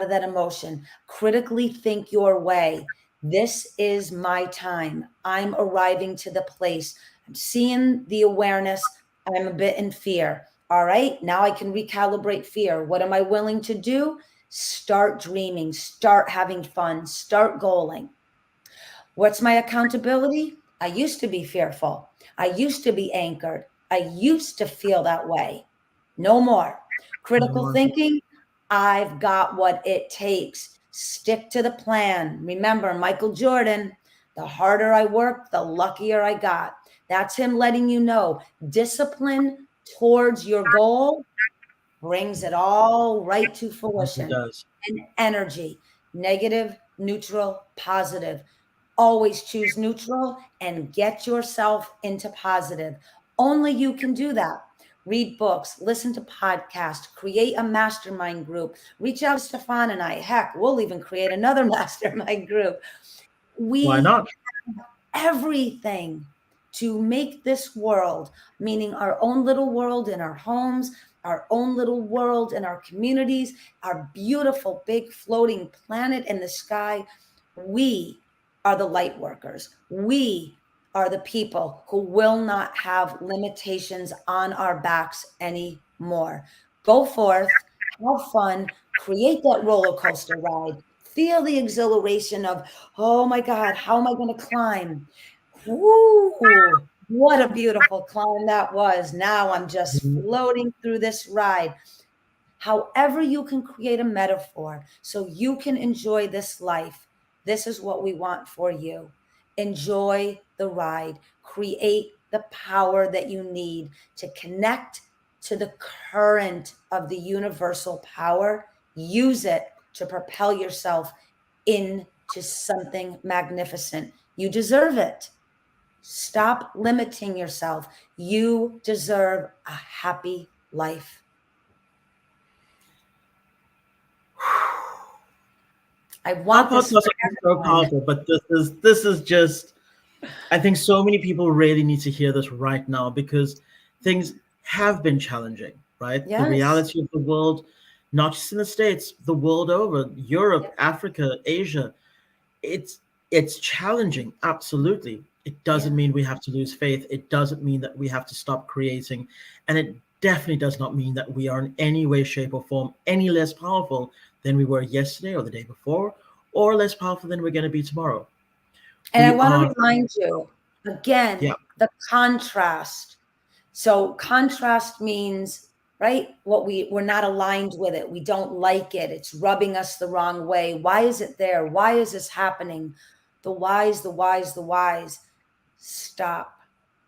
of that emotion. Critically think your way. This is my time. I'm arriving to the place. I'm seeing the awareness. I'm a bit in fear. All right, now I can recalibrate fear. What am I willing to do? Start dreaming, start having fun, start goaling. What's my accountability? I used to be fearful. I used to be anchored. I used to feel that way. No more. No Critical more. thinking, I've got what it takes. Stick to the plan. Remember, Michael Jordan, the harder I worked, the luckier I got. That's him letting you know discipline towards your goal brings it all right to Yes, it fruition. does. And energy, negative, neutral, positive. Always choose neutral and get yourself into positive. Only you can do that. Read books, listen to podcasts, create a mastermind group, reach out to Stefan and I. Heck, we'll even create another mastermind group. Why We not? everything to make this world, meaning our own little world in our homes, our own little world in our communities, our beautiful big floating planet in the sky. We are the light workers. We are the people who will not have limitations on our backs anymore. Go forth, have fun, create that roller coaster ride, feel the exhilaration of, oh my God, how am I going to climb? Woo! What a beautiful climb that was. Now I'm just floating through this ride. However, you can create a metaphor so you can enjoy this life. This is what we want for you. Enjoy the ride, create the power that you need to connect to the current of the universal power. Use it to propel yourself into something magnificent. You deserve it. Stop limiting yourself. You deserve a happy life. I Our want this podcast for is so everyone. powerful, but this is just, I think so many people really need to hear this right now because things have been challenging, right? The Yes. reality of the world, not just in the States, the world over, Europe, Africa, Asia, it's it's challenging, absolutely. It doesn't Yeah. mean we have to lose faith. It doesn't mean that we have to stop creating, and it definitely does not mean that we are in any way, shape, or form any less powerful than we were yesterday or the day before, or less powerful than we're going to be tomorrow. And I We want to are, remind you yeah, again, the contrast. So contrast means, right, what we're not aligned with it. We don't like it. It's rubbing us the wrong way. Why is it there? Why is this happening? The whys, the whys, the whys. Stop.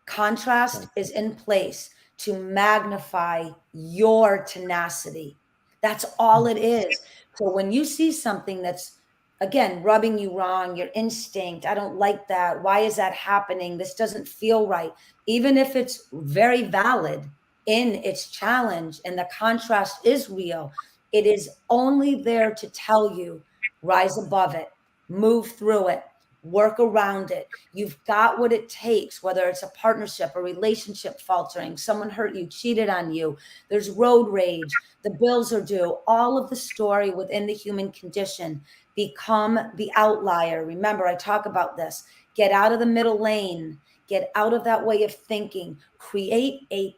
Contrast is in place to magnify your tenacity. That's all it is. So when you see something that's, again, rubbing you wrong, your instinct, I don't like that. Why is that happening? This doesn't feel right. Even if it's very valid in its challenge and the contrast is real, it is only there to tell you rise above it, move through it, work around it. You've got what it takes, whether it's a partnership, a relationship faltering, someone hurt you, cheated on you, there's road rage, the bills are due, all of the story within the human condition. Become the outlier. Remember, I talk about this. Get out of the middle lane, get out of that way of thinking, create a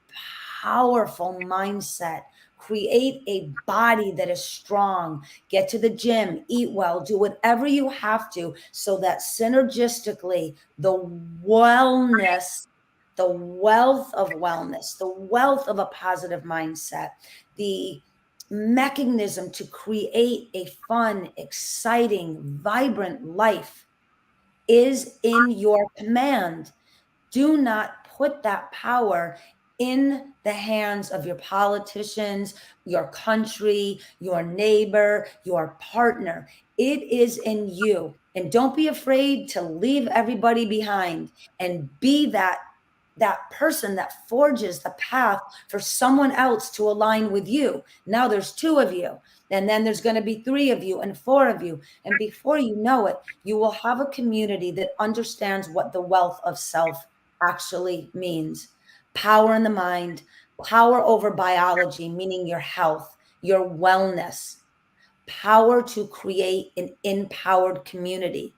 powerful mindset. Create a body that is strong. Get to the gym, eat well, do whatever you have to so that synergistically the wellness, the wealth of wellness, the wealth of a positive mindset, the mechanism to create a fun, exciting, vibrant life is in your command. Do not put that power in the hands of your politicians, your country, your neighbor, your partner. It is in you. And don't be afraid to leave everybody behind and be that person that forges the path for someone else to align with you. Now there's two of you, and then there's going to be three of you and four of you. And before you know it, you will have a community that understands what the wealth of self actually means. Power in the mind, power over biology, meaning your health, your wellness, power to create an empowered community.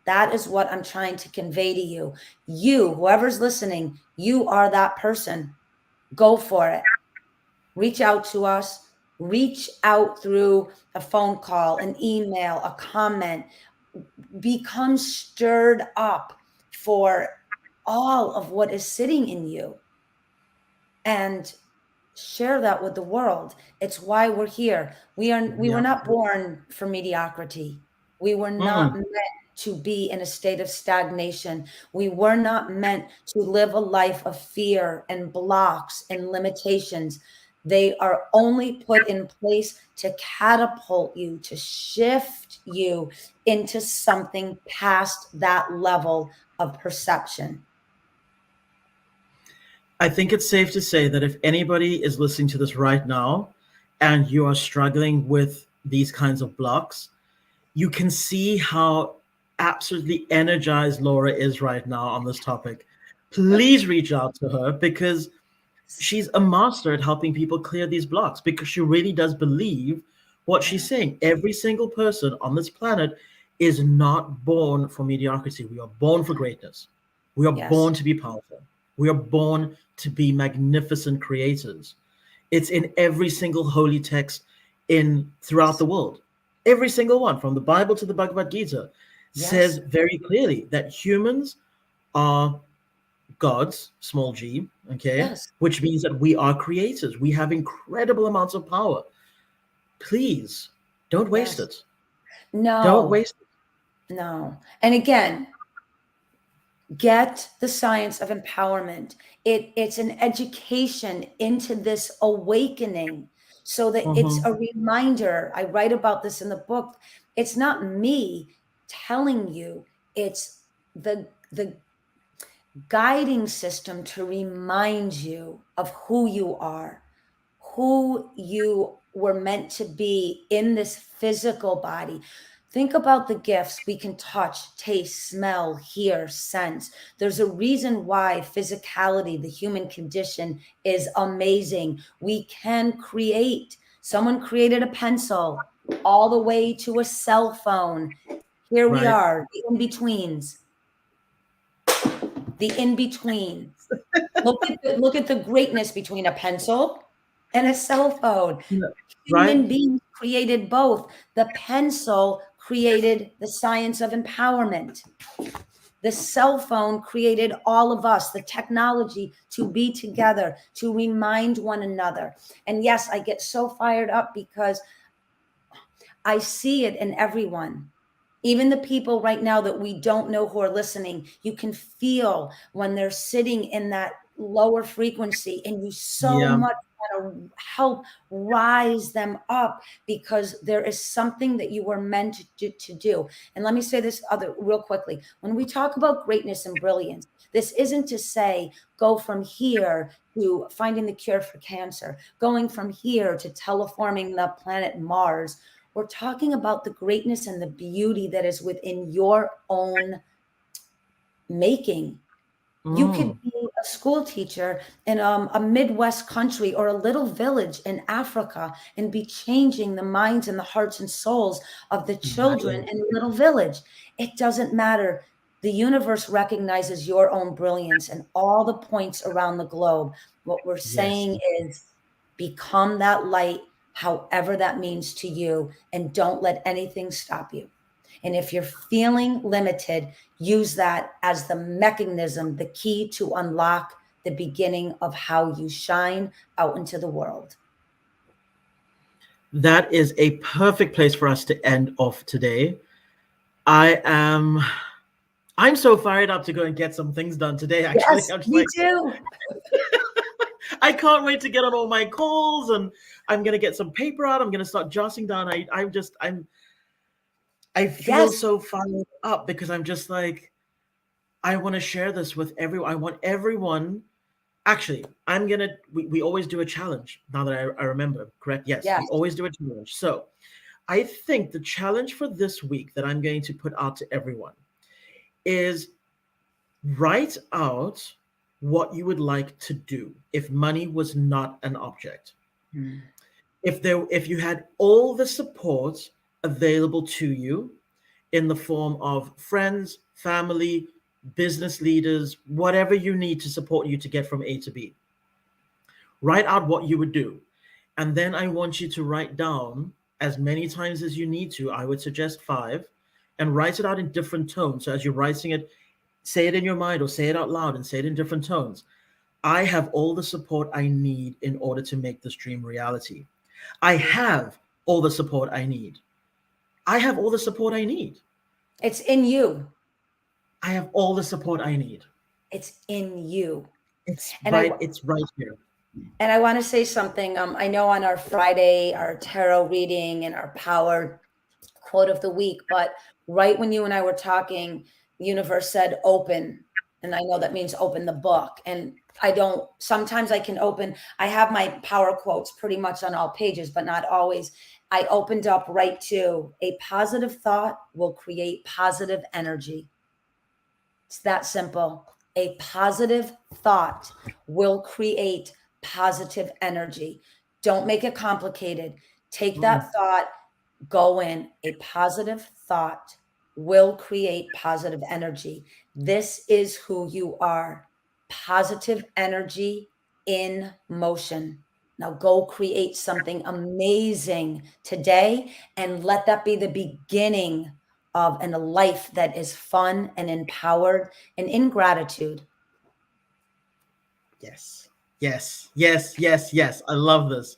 That is what I'm trying to convey to you. You, whoever's listening, you are that person. Go for it. Reach out to us. Reach out through a phone call, an email, a comment. Become stirred up for all of what is sitting in you and share that with the world. It's why we're here. We were yeah. not born for mediocrity. We were not Mm. meant to be in a state of stagnation. We were not meant to live a life of fear and blocks and limitations. They are only put in place to catapult you, to shift you into something past that level of perception. I think it's safe to say that if anybody is listening to this right now and you are struggling with these kinds of blocks, you can see how absolutely energized Laura is right now on this topic. Please reach out to her because she's a master at helping people clear these blocks because she really does believe what she's Yeah. saying. Every single person on this planet is not born for mediocrity. We are born for greatness. We are Yes. born to be powerful. We are born to be magnificent creators. It's in every single holy text in throughout the world. Every single one, from the Bible to the Bhagavad Gita, says Yes. very clearly that humans are gods, small g, okay, Yes. which means that we are creators. We have incredible amounts of power. Please don't waste Yes. it. Don't No. waste it. No. And again, get the science of empowerment. It's an education into this awakening so that it's Mhm. a reminder. I write about this in the book. It's not me telling you, it's the guiding system to remind you of who you are, who you were meant to be in this physical body. Think about the gifts we can touch, taste, smell, hear, sense. There's a reason why physicality, the human condition, is amazing. We can create. Someone created a pencil all the way to a cell phone. Here we Right. are, the in betweens, the in between. Look at the greatness between a pencil and a cell phone. Yeah. Right. Human beings created both. The pencil created the science of empowerment. The cell phone created all of us, the technology to be together, to remind one another. And yes, I get so fired up because I see it in everyone. Even the people right now that we don't know who are listening, you can feel when they're sitting in that lower frequency, and you so Yeah. much want to help rise them up because there is something that you were meant to do. And let me say this other real quickly. When we talk about greatness and brilliance, this isn't to say go from here to finding the cure for cancer, going from here to terraforming the planet Mars. We're talking about the greatness and the beauty that is within your own making. You could Mm. be a school teacher in a Midwest country or a little village in Africa and be changing the minds and the hearts and souls of the children Right. in a little village. It doesn't matter. The universe recognizes your own brilliance and all the points around the globe. What we're Yes. saying is become that light, however that means to you, and don't let anything stop you. And if you're feeling limited, use that as the mechanism, the key to unlock the beginning of how you shine out into the world. That is a perfect place for us to end off today. I am I'm so fired up to go and get some things done today, actually. Yes, I'm just me like, too. I can't wait to get on all my calls and I'm gonna get some paper out. I'm gonna start jotting down. I feel Yes, so fired up because I'm just like, I want to share this with everyone. I want everyone. Actually, we always do a challenge now that I remember, correct? Yes, we yes. always do a challenge. So I think the challenge for this week that I'm going to put out to everyone is write out what you would like to do if money was not an object. Mm. If you had all the support available to you in the form of friends, family, business leaders, whatever you need to support you to get from A to B. Write out what you would do. And then I want you to write down as many times as you need to. I would suggest five, and write it out in different tones. So as you're writing it, say it in your mind or say it out loud and say it in different tones. I have all the support I need in order to make this dream reality. I have all the support I need. I have all the support I need. It's in you. I have all the support I need. It's in you. It's And I right. It's right here. and I want to say something. I know on our Friday, our tarot reading and our power quote of the week, but right when you and I were talking, the universe said open. And I know that means open the book. And I don't, sometimes I can open, I have my power quotes pretty much on all pages, but not always. I opened up right to a positive thought will create positive energy. It's that simple. A positive thought will create positive energy. Don't make it complicated. Take that thought, go in. A positive thought will create positive energy. This is who you are. Positive energy in motion. Now go create something amazing today and let that be the beginning of a life that is fun and empowered and in gratitude. Yes, yes, yes, yes, yes. I love this.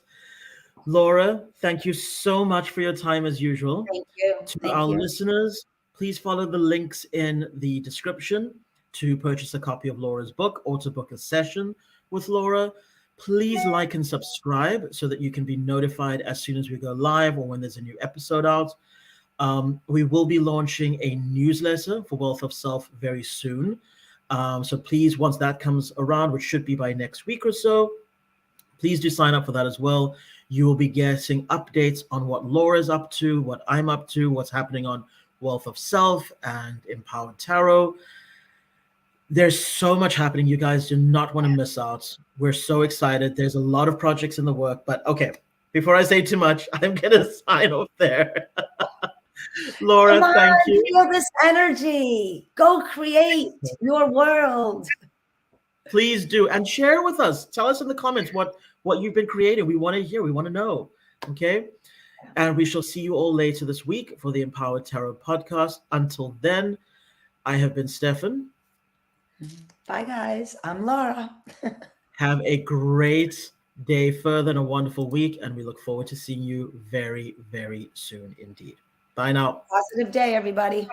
Laura, thank you so much for your time as usual. Thank you. To Thank our you. listeners, please follow the links in the description to purchase a copy of Laura's book or to book a session with Laura. Please like and subscribe so that you can be notified as soon as we go live or when there's a new episode out. We will be launching a newsletter for Wealth of Self very soon. So please, once that comes around, which should be by next week or so, please do sign up for that as well. You will be getting updates on what Laura's up to, what I'm up to, what's happening on Wealth of Self and Empowered Tarot. There's so much happening. You guys do not want to miss out. We're so excited. There's a lot of projects in the work, but okay, before I say too much, I'm going to sign off there. Come Laura, thank on, you. feel this energy. Go create your world. Please do, and share with us. Tell us in the comments what you've been creating. We want to hear. We want to know. Okay, and we shall see you all later this week for the Empowered Tarot podcast. Until then, I have been Stefan. Bye, guys. I'm Laura. Have a great day further and a wonderful week, and we look forward to seeing you very, very soon indeed. Bye now. Positive day, everybody.